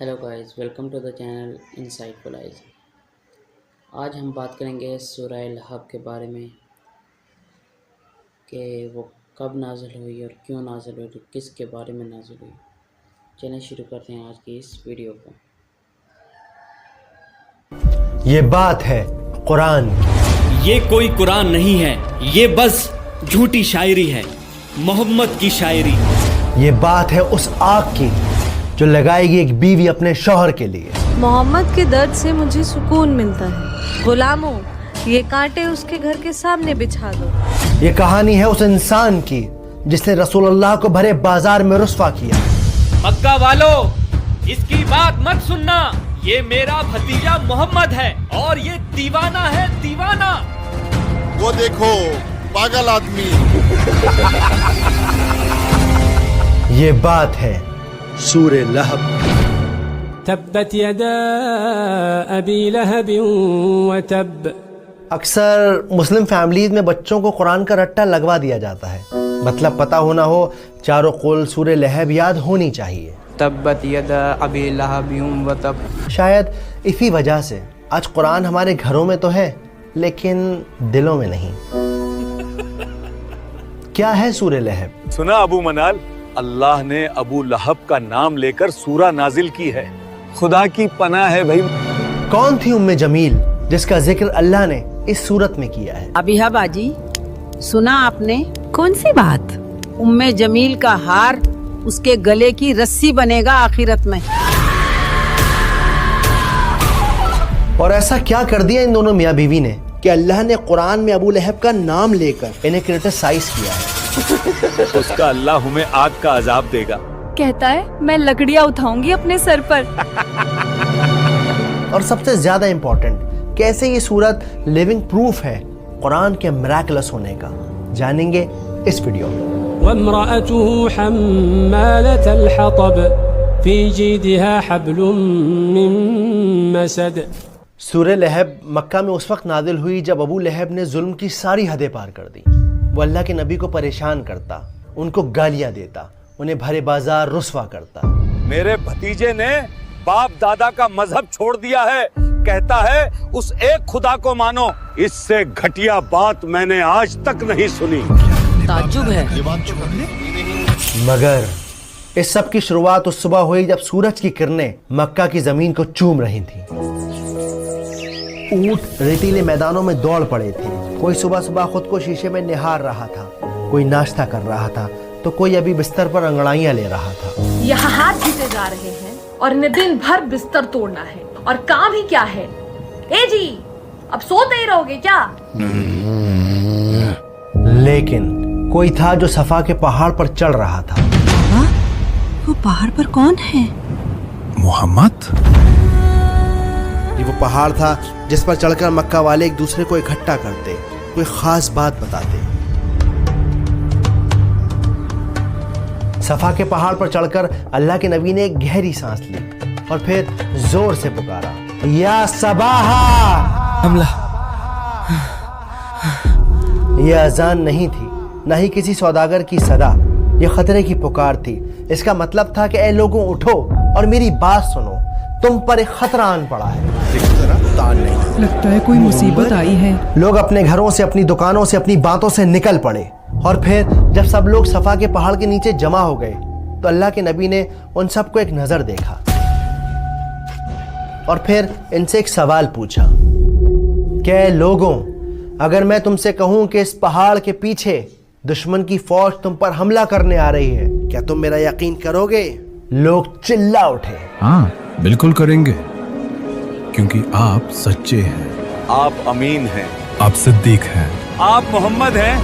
Hello guys, welcome to the channel insightful eyes. आज हम बात करेंगे सूरह लहब के बारे में कि वो कब नाज़िल हुई और क्यों नाज़िल हुई, किसके बारे में नाज़िल हुई। चलिए शुरू करते हैं आज की इस वीडियो को। ये बात है कुरान की। ये कोई कुरान नहीं है, ये बस झूठी शायरी है, मोहम्मद की शायरी। ये बात है उस आग की जो लगाएगी एक बीवी अपने शौहर के लिए। मोहम्मद के दर्द से मुझे सुकून मिलता है। गुलामों, ये कांटे उसके घर के सामने बिछा दो। ये कहानी है उस इंसान की जिसने रसूलुल्लाह को भरे बाजार में रुस्वा किया। मक्का वालों, इसकी बात मत सुनना, ये मेरा भतीजा मोहम्मद है और ये दीवाना है, दीवाना। वो देखो पागल आदमी। ये बात है सूरे लहब। तब्बत यदा अबी लहब व तब। अक्सर मुस्लिम फैमिलीज में बच्चों को कुरान का रट्टा लगवा दिया जाता है, मतलब पता होना हो, चारों कुल सूरे लहब याद होनी चाहिए। तब्बत यदा अबी लहब व तब। शायद इसी वजह से आज कुरान हमारे घरों में तो है लेकिन दिलों में नहीं। क्या है सूरे लहब? सुना अबू मनाल, अल्लाह ने अबू लहब का नाम लेकर सूरा नाजिल की है। खुदा की पनाह है भाई। कौन थी उम्मे जमील जिसका जिक्र अल्लाह ने इस सूरत में किया है? अबिहा बाजी, सुना आपने? कौन सी बात? उम्मे जमील का हार उसके गले की रस्सी बनेगा आखिरत में। और ऐसा क्या कर दिया इन दोनों मियाँ बीवी ने कि अल्लाह ने कुरान में अबू लहब का नाम लेकर इन्हें क्रिटिसाइज किया है। उसका अल्लाह हमें आग का अजाब देगा। कहता है मैं लकड़ियाँ उठाऊंगी अपने सर पर। और सबसे ज्यादा इम्पोर्टेंट, कैसे ये सूरत लिविंग प्रूफ है कुरान के मिराकुलस होने का, जानेंगे इस वीडियो में। वम्रअतुहु हम्मालतल हतब फी जीदिहा हब्लुम मिन मसद। सूरह लहब मक्का में उस वक्त नाजिल हुई जब अबू लहब ने जुल्म की सारी हदें पार कर दी। वो अल्लाह के नबी को परेशान करता, उनको गालियां देता, उन्हें भरे बाजार रुस्वा करता। मेरे भतीजे ने बाप दादा का मजहब छोड़ दिया है, कहता है उस एक खुदा को मानो। इससे घटिया बात मैंने आज तक नहीं सुनी। ताज्जुब है। मगर इस सब की शुरुआत उस सुबह हुई जब सूरज की किरणें मक्का की जमीन को चूम रही थी। ऊंट रेतीले मैदानों में दौड़ पड़े थे। कोई सुबह सुबह खुद को शीशे में निहार रहा था, कोई नाश्ता कर रहा था, तो कोई अभी बिस्तर पर अंगड़ाइयां ले रहा था। यहाँ हाथ जीते जा रहे हैं और इन्हें दिन भर बिस्तर तोड़ना है और काम ही क्या है? ए जी, अब सोते ही रहोगे क्या? लेकिन कोई था जो सफा के पहाड़ पर चढ़ रहा था। वो पहाड़ पर कौन है? मोहम्मद। ये वो पहाड़ था जिस पर चढ़कर मक्का वाले एक दूसरे को इकट्ठा करते, कोई खास बात बताते। सफा के पहाड़ पर चढ़कर अल्लाह के नबी ने एक गहरी सांस ली और फिर जोर से पुकारा, या सबाहा। हमला। यह अजान नहीं थी, न ही किसी सौदागर की सदा, यह खतरे की पुकार थी। इसका मतलब था कि ऐ लोगों, उठो और मेरी बात सुनो, तुम पर एक खतरा आन पड़ा है। लगता है कोई मुसीबत आई है। लोग अपने घरों से, अपनी दुकानों से, अपनी बातों से निकल पड़े और फिर जब सब लोग सफा के पहाड़ के नीचे जमा हो गए तो अल्लाह के नबी ने उन सबको एक नजर देखा और फिर इनसे एक सवाल पूछा, क्या लोगों, अगर मैं तुमसे कहूं कि इस पहाड़ के पीछे दुश्मन की फौज तुम पर हमला करने आ रही है, क्या तुम मेरा यकीन करोगे? लोग चिल्ला उठे, हाँ बिल्कुल करेंगे, क्योंकि आप सच्चे हैं, आप अमीन हैं, आप सिद्दीक हैं, आप मोहम्मद हैं।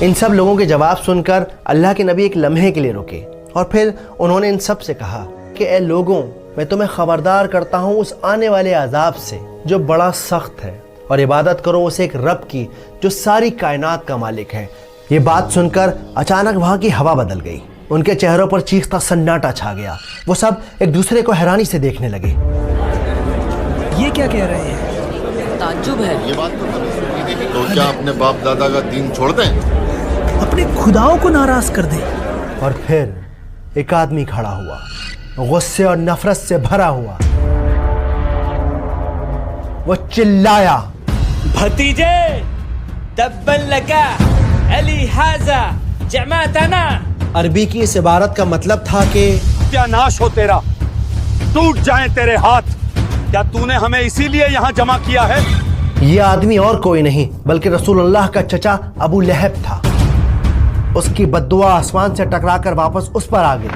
इन सब लोगों के जवाब सुनकर अल्लाह के नबी एक लम्हे के लिए रुके और फिर उन्होंने इन सब से कहा कि ऐ लोगों, मैं तुम्हें खबरदार करता हूँ उस आने वाले अजाब से जो बड़ा सख्त है, और इबादत करो उस एक रब की जो सारी कायनात का मालिक है। ये बात सुनकर अचानक वहां की हवा बदल गई, उनके चेहरों पर चीखता सन्नाटा छा गया। वो सब एक दूसरे को हैरानी से देखने लगे। ये क्या कह रहे हैं? ताज्जुब है। ये बात तो क्या अपने बाप दादा का दीन छोड़ दें? अपने खुदाओं को नाराज कर दे। और फिर एक आदमी खड़ा हुआ गुस्से और नफरत से भरा हुआ। वो चिल्लाया, भतीजे तब्बन लका अली हाजा जमातना। अरबी की इस इबारत का मतलब था कि सत्यानाश हो तेरा, टूट जाएं तेरे हाथ। क्या तूने हमें इसीलिए यहाँ जमा किया है? ये आदमी और कोई नहीं बल्कि रसूलुल्लाह का चचा अबू लहब था। उसकी बद्दुआ आसमान से टकराकर वापस उस पर आ गई।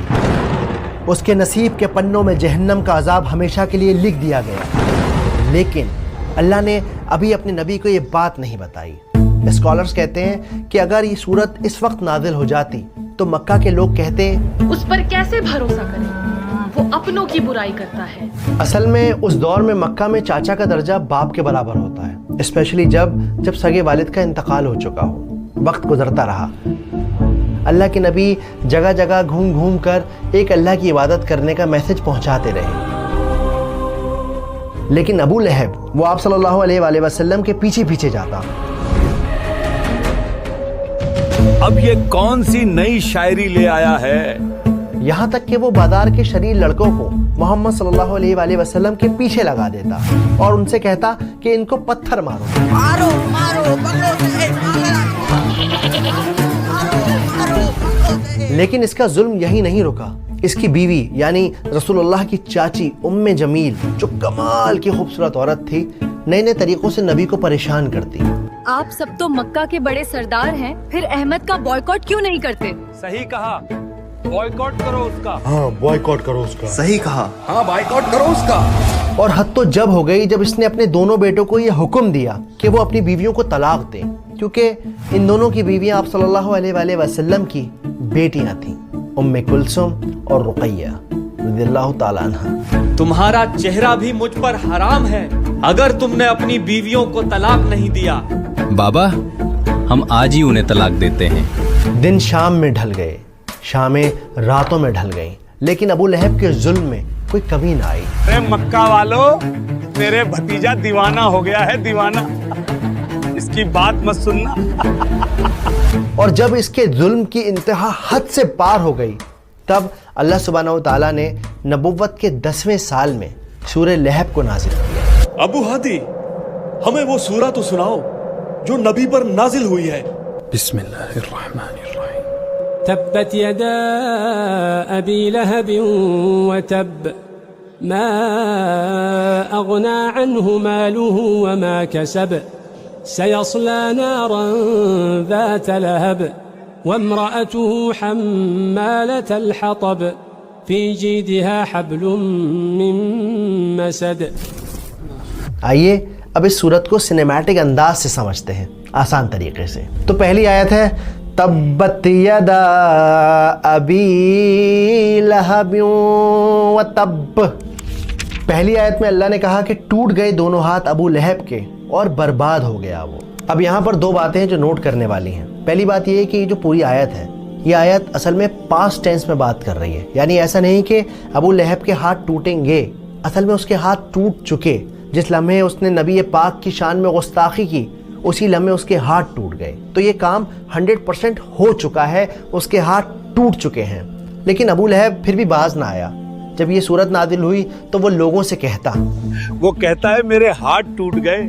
उसके नसीब के पन्नों में जहन्नम का अजाब हमेशा के लिए लिख दिया गया। लेकिन अल्लाह ने अभी अपने नबी को ये बात नहीं बताई। स्कॉलर्स कहते हैं कि अगर ये सूरत इस वक्त नाजिल हो जाती तो मक्का के लोग कहते उस पर कैसे भरोसा करें, वो अपनों की बुराई करता है। असल में उस दौर में मक्का में चाचा का दर्जा बाप के बराबर होता है, स्पेशली जब सगे वालिद का इंतकाल हो चुका हो। वक्त गुजरता रहा, अल्लाह के नबी जगह जगह घूम घूम कर एक अल्लाह की इबादत करने का मैसेज पहुंचाते रहे। लेकिन अबू लहब वो आप सल्लल्लाहु अलैहि वसल्लम के पीछे पीछे जाता। अब ये कौन सी नई शायरी ले आया है? यहाँ तक कि वो बाजार के शरीर लड़कों को मोहम्मद सल्लल्लाहु अलैहि वसल्लम के पीछे लगा देता और उनसे कहता कि इनको पत्थर मारो, मारो मारो लेकिन इसका जुल्म यही नहीं रुका। इसकी बीवी यानी रसूलुल्लाह की चाची उम्मे जमील, जो कमाल की खूबसूरत औरत थी, नए नए तरीकों से नबी को परेशान करती। आप सब तो मक्का के बड़े सरदार हैं, फिर अहमद का बॉयकॉट क्यों नहीं करते? सही कहा, बॉयकॉट करो उसका। हाँ, बॉयकॉट करो उसका। सही कहा, हाँ, बॉयकॉट करो उसका। और हद तो जब हो गई जब इसने अपने दोनों बेटों को यह हुक्म दिया कि वो अपनी बीवियों को तलाक दें, क्योंकि इन दोनों की बीवियां आप सल्लल्लाहु अलैहि वसल्लम की बेटियां थीं, उम्मे कुलसुम और रुकैया रज़ियल्लाहु ताला अन्हा। तुम्हारा चेहरा भी मुझ पर हराम है अगर तुमने अपनी बीवियों को तलाक नहीं दिया। बाबा, हम आज ही उन्हें तलाक देते हैं। दिन शाम में ढल गए, शामें रातों में ढल गईं, लेकिन अबू लहब के जुल्म में कोई कमी ना आई। अरे मक्का वालों, मेरे भतीजा दीवाना हो गया है, दीवाना। इसकी बात मत सुनना। और जब इसके जुल्म की इंतहा हद से पार हो गई, तब अल्लाह सुब्हानहू व तआला ने नबुव्वत के 10वें साल में सूरह लहब को नाजिल किया। अबू हादी, हमें वो सूरा तो सुनाओ जो नबी पर नाजिल हुई है। बिस्मिल्लाहिर्रहमानिर्रहीम। तब्बत यदा अबी लहब व तब मा अगना अन्हु मालुहु व मा कसब सयस्ला नारन ज़ात लहब वम्रअतुहु हम्मालतल हतब फी जीदिहा हब्लुम मिन मसद। आइए अब इस सूरत को सिनेमैटिक अंदाज से समझते हैं, आसान तरीके से। तो पहली आयत है तब्बत यदा अबी लहब व तब। पहली आयत में अल्लाह ने कहा कि टूट गए दोनों हाथ अबू लहब के और बर्बाद हो गया वो। अब यहाँ पर दो बातें हैं जो नोट करने वाली हैं। पहली बात ये है कि ये जो पूरी आयत है, ये आयत असल में पास्ट टेंस में बात कर रही है, यानी ऐसा नहीं कि अबू लहब के हाथ टूटेंगे, असल में उसके हाथ टूट चुके। जिस लम्हे उसने नबी पाक की शान में गुस्ताखी की, उसी लम्हे उसके हाथ टूट गए। तो ये काम 100% हो चुका है, उसके हाथ टूट चुके हैं। लेकिन अबू लहब फिर भी बाज ना आया। जब ये सूरत नादिल हुई तो वो लोगों से कहता, वो कहता है मेरे हाथ टूट गए।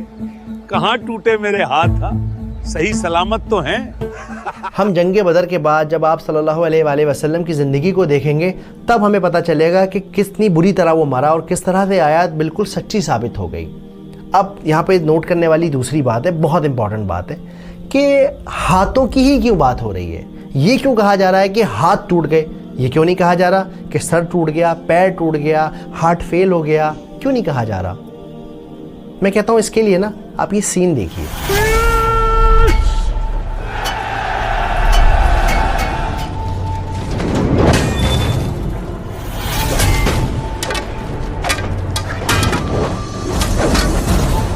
कहाँ टूटे मेरे हाथ? सही सलामत तो हैं। हम जंगे बदर के बाद जब आप सल्लल्लाहु अलैहि वसल्लम की ज़िंदगी को देखेंगे, तब हमें पता चलेगा कि कितनी बुरी तरह वो मरा और किस तरह से आयत बिल्कुल सच्ची साबित हो गई। अब यहाँ पे नोट करने वाली दूसरी बात है, बहुत इंपॉर्टेंट बात है, कि हाथों की ही क्यों बात हो रही है। ये क्यों कहा जा रहा है कि हाथ टूट गए? ये क्यों नहीं कहा जा रहा कि सर टूट गया, पैर टूट गया, हार्ट फेल हो गया? क्यों नहीं कहा जा रहा? मैं कहता हूँ इसके लिए ना आप ये सीन देखिए।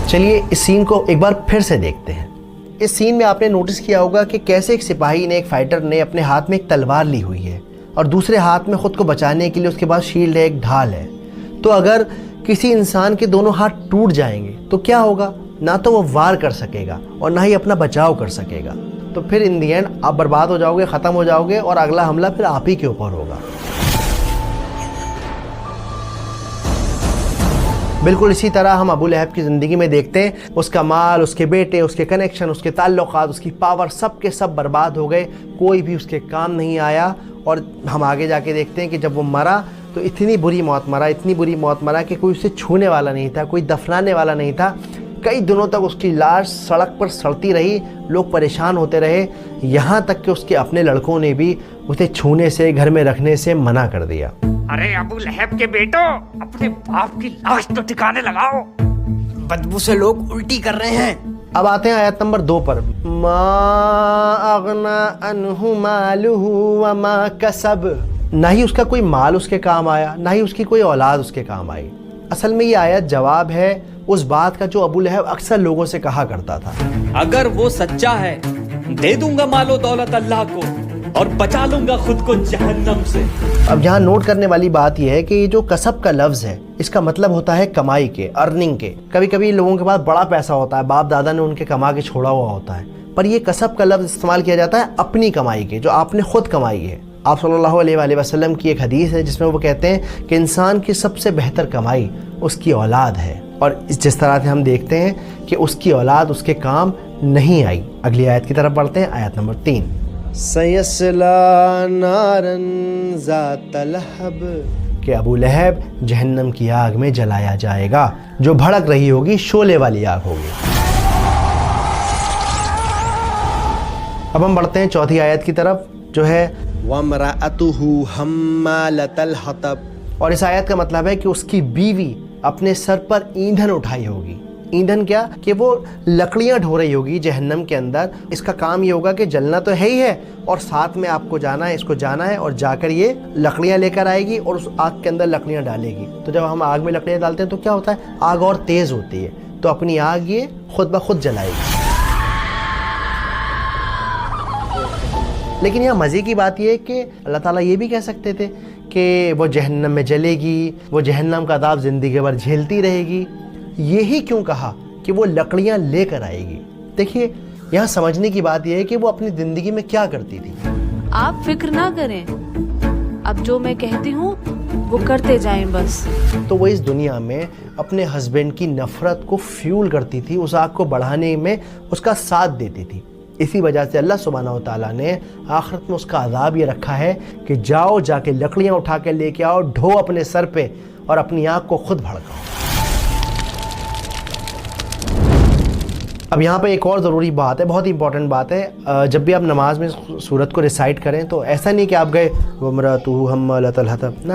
चलिए इस सीन को एक बार फिर से देखते हैं। इस सीन में आपने नोटिस किया होगा कि कैसे एक सिपाही ने, एक फाइटर ने अपने हाथ में एक तलवार ली हुई है और दूसरे हाथ में खुद को बचाने के लिए उसके पास शील्ड है, एक ढाल है। तो अगर किसी इंसान के दोनों हाथ टूट जाएंगे तो क्या होगा? ना तो वो वार कर सकेगा और ना ही अपना बचाव कर सकेगा। तो फिर इन दी एंड आप बर्बाद हो जाओगे, ख़त्म हो जाओगे और अगला हमला फिर आप ही के ऊपर होगा। بالکل اسی طرح ہم ابو لہب کی زندگی میں دیکھتے ہیں اس کا مال، اس کے بیٹے، اس کے کنیکشن، اس کے تعلقات، اس کی پاور، سب کے سب برباد ہو گئے، کوئی بھی اس کے کام نہیں آیا. اور ہم آگے جا کے دیکھتے ہیں کہ جب وہ مرا تو اتنی بری موت مرا، اتنی بری موت مرا کہ کوئی اسے چھونے والا نہیں تھا، کوئی دفنانے والا نہیں تھا. کئی دنوں تک اس کی لاش سڑک پر سڑتی رہی، لوگ پریشان ہوتے رہے، یہاں تک کہ اس کے اپنے لڑکوں نے بھی اسے چھونے سے، گھر میں رکھنے سے منع کر دیا. ارے ابو لہب کے بیٹو، اپنے باپ کی لاش تو ٹھکانے لگاؤ، بدبو سے لوگ الٹی کر رہے ہیں. اب آتے ہیں آیت نمبر 2 پر. ما اغنا عنہ مالہ وما کسب. نہ ہی اس کا کوئی مال اس کے کام آیا، نہ ہی اس کی کوئی اولاد اس کے کام آئی. اصل میں یہ آیت جواب ہے اس بات کا جو ابو لہب اکثر لوگوں سے کہا کرتا تھا. اگر وہ سچا ہے دے دوں گا مال و دولت اللہ کو اور بچا لوں گا خود کو جہنم سے. اب یہاں نوٹ کرنے والی بات یہ ہے کہ یہ جو کسب کا لفظ ہے اس کا مطلب ہوتا ہے کمائی کے، ارننگ کے. کبھی کبھی لوگوں کے پاس بڑا پیسہ ہوتا ہے، باپ دادا نے ان کے کما کے چھوڑا ہوا ہوتا ہے، پر یہ کسب کا لفظ استعمال کیا جاتا ہے اپنی کمائی کے، جو آپ نے خود کمائی ہے. آپ صلی اللہ علیہ وآلہ وسلم کی ایک حدیث ہے جس میں وہ کہتے ہیں کہ انسان کی سب سے بہتر کمائی اس کی اولاد ہے، اور جس طرح سے ہم دیکھتے ہیں کہ اس کی اولاد اس کے کام نہیں آئی. اگلی آیت کی طرف بڑھتے ہیں، آیت نمبر 3. سَيَصْلَىٰ نَارًا ذَاتَ لَهَبٍ. کہ ابو لہب جہنم کی آگ میں جلایا جائے گا جو بھڑک رہی ہوگی، شعلے والی آگ ہوگی. اب ہم بڑھتے ہیں چوتھی آیت کی طرف جو ہے وَامْرَأَتُهُ حَمَّالَةَ الْحَطَبِ. اور اس آیت کا مطلب ہے کہ اس کی بیوی اپنے سر پر ایندھن اٹھائی ہوگی. ایندھن کیا؟ کہ وہ لکڑیاں ڈھو رہی ہوگی جہنم کے اندر. اس کا کام یہ ہوگا کہ جلنا تو ہے ہی ہے، اور ساتھ میں آپ کو جانا ہے، اس کو جانا ہے، اور جا کر یہ لکڑیاں لے کر آئے گی اور اس آگ کے اندر لکڑیاں ڈالے گی. تو جب ہم آگ میں لکڑیاں ڈالتے ہیں تو کیا ہوتا ہے؟ آگ اور تیز ہوتی ہے، تو اپنی آگ یہ خود بخود جلائے گی. لیکن یہاں مزے کی بات یہ ہے کہ اللہ تعالیٰ یہ بھی کہہ سکتے تھے کہ وہ جہنم میں جلے گی، وہ جہنم کا عذاب زندگی بھر جھیلتی رہے گی. یہی کیوں کہا کہ وہ لکڑیاں لے کر آئے گی؟ دیکھیے یہاں سمجھنے کی بات یہ ہے کہ وہ اپنی زندگی میں کیا کرتی تھی. آپ فکر نہ کریں، اب جو میں کہتی ہوں وہ کرتے جائیں بس. تو وہ اس دنیا میں اپنے ہسبینڈ کی نفرت کو فیول کرتی تھی، اس آگ کو بڑھانے میں اس کا ساتھ دیتی تھی. اسی وجہ سے اللہ سبحانہ و تعالیٰ نے آخرت میں اس کا عذاب یہ رکھا ہے کہ جاؤ، جا کے لکڑیاں اٹھا کے لے کے آؤ، ڈھو اپنے سر پہ اور اپنی آنکھ کو خود بھڑکاؤ. اب یہاں پہ ایک اور ضروری بات ہے، بہت امپورٹنٹ بات ہے. جب بھی آپ نماز میں سورت کو ریسائٹ کریں تو ایسا نہیں کہ آپ گئے وَامْرَأَتُهُ حَمَّالَةَ الْحَطَبِ. نہ،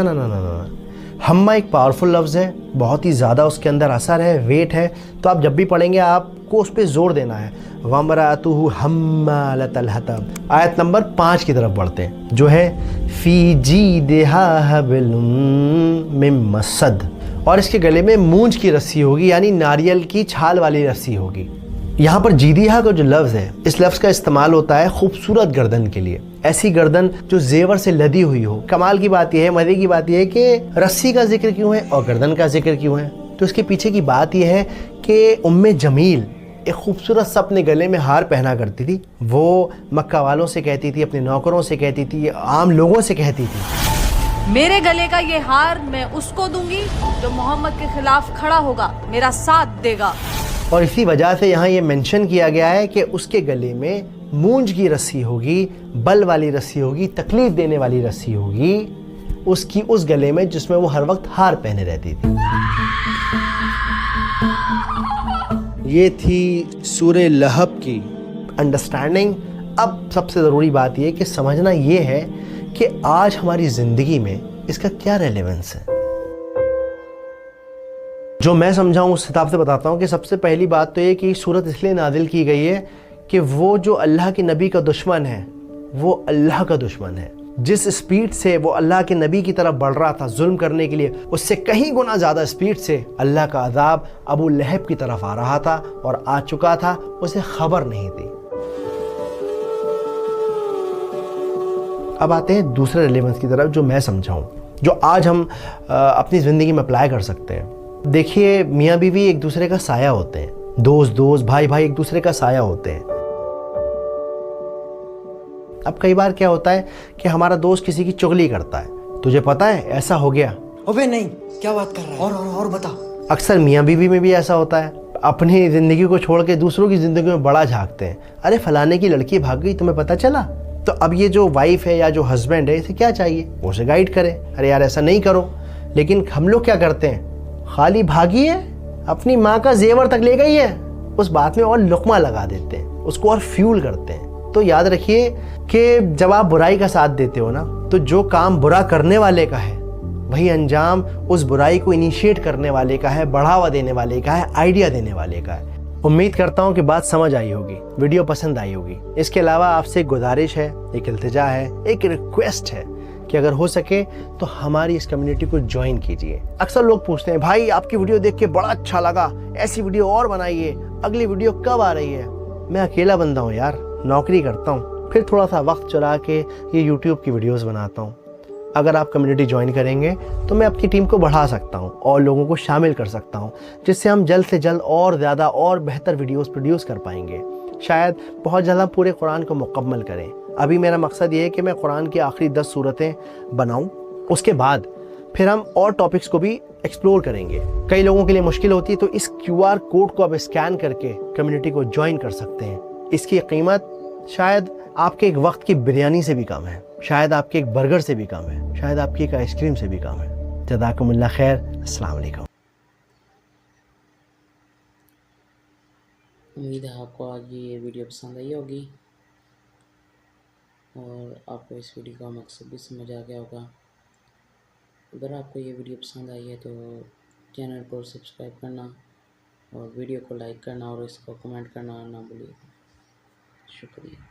ہمہ ایک پاورفل لفظ ہے، بہت ہی زیادہ اس کے اندر اثر ہے، ویٹ ہے. تو آپ جب بھی پڑھیں گے آپ کو اس پہ زور دینا ہے. وَامْرَأَتُهُ حَمَّالَةَ الْحَطَبِ. آیت نمبر 5 کی طرف بڑھتے ہیں جو ہے فِي جِيدِهَا حَبْلٌ مِّن مَّسَدٍ. اور اس کے گلے میں مونج کی رسی ہوگی، یعنی ناریل کی چھال والی رسی ہوگی. یہاں پر جیدیہا کا جو لفظ ہے، اس لفظ کا استعمال ہوتا ہے خوبصورت گردن کے لیے، ایسی گردن جو زیور سے لدی ہوئی ہو. کمال کی بات یہ ہے، مزے کی بات یہ ہے کہ رسی کا ذکر کیوں ہے اور گردن کا ذکر کیوں ہے؟ تو اس کے پیچھے کی بات یہ ہے کہ ام جمیل ایک خوبصورت سا اپنے گلے میں ہار پہنا کرتی تھی. وہ مکہ والوں سے کہتی تھی، اپنے نوکروں سے کہتی تھی، عام لوگوں سے کہتی تھی، میرے گلے کا یہ ہار میں اس کو دوں گی جو محمد کے خلاف کھڑا ہوگا، میرا ساتھ دے گا. اور اسی وجہ سے یہاں یہ منشن کیا گیا ہے کہ اس کے گلے میں مونج کی رسی ہوگی، بل والی رسی ہوگی، تکلیف دینے والی رسی ہوگی اس کی اس گلے میں جس میں وہ ہر وقت ہار پہنے رہتی تھی. یہ تھی سورہ لہب کی انڈرسٹینڈنگ. اب سب سے ضروری بات یہ کہ سمجھنا یہ ہے کہ آج ہماری زندگی میں اس کا کیا ریلیونس ہے. جو میں سمجھا ہوں اس حساب سے بتاتا ہوں کہ سب سے پہلی بات تو یہ کہ سورت اس لیے نازل کی گئی ہے کہ وہ جو اللہ کے نبی کا دشمن ہے وہ اللہ کا دشمن ہے. جس سپیڈ سے وہ اللہ کے نبی کی طرف بڑھ رہا تھا ظلم کرنے کے لیے، اس سے کہیں گنا زیادہ سپیڈ سے اللہ کا عذاب ابو لہب کی طرف آ رہا تھا اور آ چکا تھا، اسے خبر نہیں تھی. اب آتے ہیں دوسرے ریلیونس کی طرف جو میں سمجھا ہوں، جو آج ہم اپنی زندگی میں اپلائی کر سکتے ہیں. دیکھیے میاں بیوی ایک دوسرے کا سایہ ہوتے ہیں، دوست بھائی ایک دوسرے کا سایہ ہوتے ہیں. اب کئی بار کیا ہوتا ہے کہ ہمارا دوست کسی کی چغلی کرتا ہے، تجھے پتا ہے ایسا ہو گیا؟ ابے نہیں، کیا بات کر رہا ہے؟ اور بتا. अक्सर मियाँ बीवी में भी ऐसा होता है, अपनी ज़िंदगी को छोड़ के दूसरों की ज़िंदगी में बड़ा झांकते हैं। अरे फलाने की लड़की भाग गई, तुम्हें पता चला? तो अब ये जो वाइफ है या जो हस्बैंड है, इसे क्या चाहिए? वो उसे गाइड करे, अरे यार ऐसा नहीं करो। लेकिन हम लोग क्या करते हैं, खाली भागी है, अपनी माँ का जेवर तक ले गई है, उस बात में और लुकमा लगा देते हैं, उसको और फ्यूल करते हैं। तो याद रखिए कि जब आप बुराई का साथ देते हो ना, तो जो काम बुरा करने वाले का है वही अंजाम उस बुराई को इनिशिएट करने वाले का है, बढ़ावा देने वाले का है, आइडिया देने वाले का है। उम्मीद करता हूँ कि बात समझ आई होगी, वीडियो पसंद आई होगी। इसके अलावा आपसे एक गुजारिश है, एक इल्तिजा है, एक रिक्वेस्ट है कि अगर हो सके तो हमारी इस कम्युनिटी को ज्वाइन कीजिए। अक्सर लोग पूछते हैं, भाई आपकी वीडियो देख के बड़ा अच्छा लगा, ऐसी वीडियो और बनाइए, अगली वीडियो कब आ रही है? मैं अकेला बंदा हूँ यार, नौकरी करता हूँ, फिर थोड़ा सा वक्त चुरा के ये यूट्यूब की वीडियोज़ बनाता हूँ। अगर आप कम्युनिटी ज्वाइन करेंगे तो मैं अपनी टीम को बढ़ा सकता हूं और लोगों को शामिल कर सकता हूं, जिससे हम जल्द से जल्द और ज़्यादा और बेहतर वीडियोस प्रोड्यूस कर पाएंगे। शायद बहुत जल्द हम पूरे कुरान को मुकम्मल करें। अभी मेरा मकसद ये है कि मैं कुरान की आखिरी 10 सूरतें बनाऊं, उसके बाद फिर हम और टॉपिक्स को भी एक्सप्लोर करेंगे। कई लोगों के लिए मुश्किल होती है, तो इस QR कोड को आप स्कैन करके कम्युनिटी को ज्वाइन कर सकते हैं। इसकी कीमत शायद आपके एक वक्त की बिरयानी से भी कम है, शायद आपके एक बर्गर से भी कम है, शायद आपकी एक आइसक्रीम से भी कम है। जज़ाकुमुल्लाह खैर, अस्सलाम वालेकुम। उम्मीद है आपको आज ये वीडियो पसंद आई होगी और आपको इस वीडियो का मकसद भी समझ आ गया होगा। अगर आपको ये वीडियो पसंद आई है तो चैनल को सब्सक्राइब करना और वीडियो को लाइक करना और इसको कमेंट करना ना भूलिएगा। शुक्रिया।